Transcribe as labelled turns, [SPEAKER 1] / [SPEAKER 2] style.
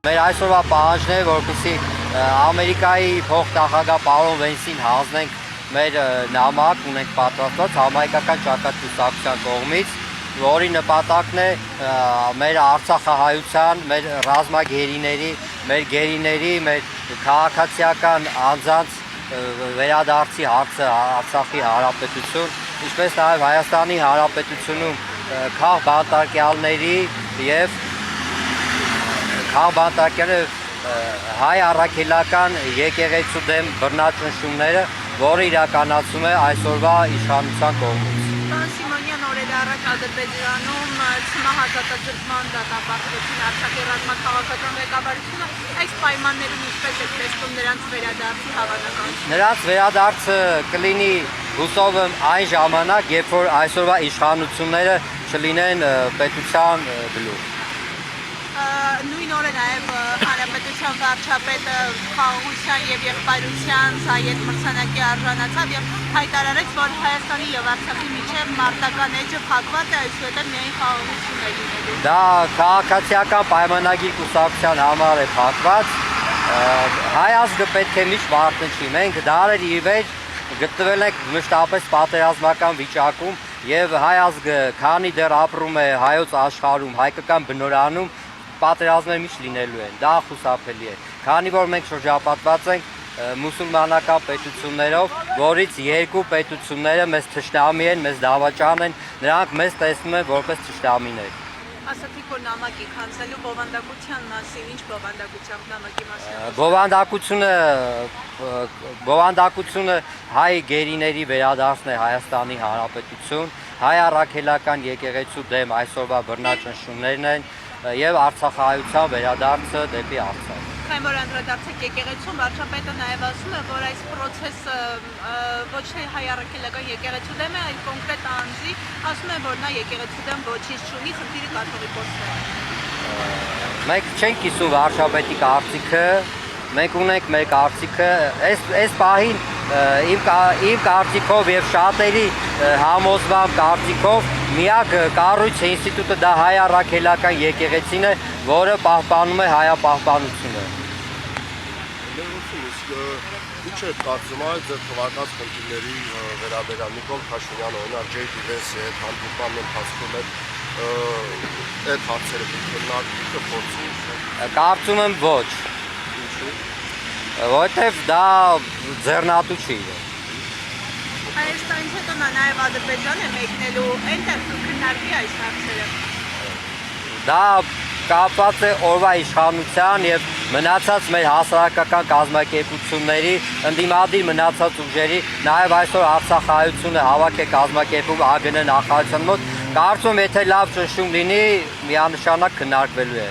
[SPEAKER 1] Մեր այսօրվա պահանջն է, որպեսզի Ամերիկայի փոխնախագահ պարոն Վենսին հանձնենք մեր նամակ, ունենք պատրաստված համահայկական ճակատագործության կողմից, որի նպատակն է մեր արցախահայության, մեր ռազմագերիների, մեր գերիների, մեր քաղաքացիական անձանց վերադարձի հարցը Արցախի հանրապետություն, ինչպես նաև Հայաստանի Հանրապետությունում քաղբանտարկյալների եւ հայ առաքելական եկեղեցու դեմ բռնաճնշումները, որը իրականացում է այսօրվա իշխանության կողմից։
[SPEAKER 2] Պարոն Սիմոնյան, օրեր առաջ Ադրբեջանում ցմահազատագրման դատապարտեցին Արցախի ռազմաքաղաքական ղեկավարությունը, այս պայմաններում ինչպես է տեսնում նրանց վերադարձի հավանականությունը։
[SPEAKER 1] Նրանց վերադարձը կլինի հուսով եմ այն ժամանակ, երբ որ այսօրվա իշխանությունները չլինեն պետության գլուխ։
[SPEAKER 2] Նույն օրը նաև հանրապետության վարչապետը խաղաղության եւ եղբայրության Զայեդ մրցանակի արժանացավ եւ հայտարարեց, որ Հայաստանի եւ Արցախի միջև մարտական էջը փակված է, այսուհետև միայն խաղաղություն է լինելու։
[SPEAKER 1] Դա քաղաքացիական պայմանագիր կուսակցության համար է փակված։ Հայ ազգը պետք է միշտ մարտնչի։ Մենք դարեր ի վեր գտնվել ենք մշտապես պատերազմական վիճակում եւ հայ ազգը, քանի դեռ ապրում է հայոց աշխարհում, հայկական բնորանում, պատերազմներ միշտ լինելու են, դա խուսափելի է, քանի որ մենք շրջապատված ենք մուսուլմանական պետություններով, որից երկու պետությունները մեզ թշնամի են, մեզ դավաճան են, նրանք մեզ տեսնում են որպես թշնամիներ։
[SPEAKER 2] Ասացիք, որ նամակ եք հանձնելու բովանդակության մասին, ինչ բովանդակությամբ նամակի մասին։
[SPEAKER 1] Բովանդակությունը հայ գերիների վերադարձն է Հայաստանի Հանրապետություն, հայ առաքելական եկեղեցու դեմ այսօրվա բռնաճնշումներն են եւ արցախահայության վերադարձը դեպի Արցախ։
[SPEAKER 2] Քանի որ անդրադարձեք եկեղեցուն, վարչապետը նաև ասում է, որ այս process-ը ոչ թե հայ առաքելական եկեղեցու դեմ է, այլ կոնկրետ անձի, ասում է, որ նա եկեղեցու դեմ ոչինչ չունի, խնդիրը կաթողիկոսն է։
[SPEAKER 1] Մենք չենք կիսում վարչապետի կարծիքը, մենք ունենք մեր կարծիքը, այս պահին իմ կարծիքով եւ շատերի համոզման կարծիքով միակ կառույցը, ինստիտուտը դա հայ առաքելական եկեղեցին է, որը պահպանում է հայապահպանությունը։
[SPEAKER 3] Ինչ է կարծում այդ ձեր թվարկած խնդիրների վերաբերյալ Նիկոլ Փաշինյանը օրինակ JD-ի հետ հանդիպման ընթացքում այդ հարցերը քննարկի կփորձի։
[SPEAKER 1] Կարծում եմ ոչ։
[SPEAKER 3] Ինչու՞։
[SPEAKER 1] Որտեվ դա ձեռնատու չի։
[SPEAKER 2] Հայաստանից հետո նա նաև Ադրբեջան է մեկնելու, այնտեղ քննարկի այս հարցերը։
[SPEAKER 1] Դա կապված է օրվա իշխանության եւ մնացած մեր հասարակական կազմակերպությունների, ընդդիմադիր մնացած ուժերի, նաեւ այսօր Արցախահայությունը հավաք է կազմակերպում ԱԳՆ նախարարության մոտ, կարծում եթե լավ ճնշում լինի, միանշանակ քննարկվելու է։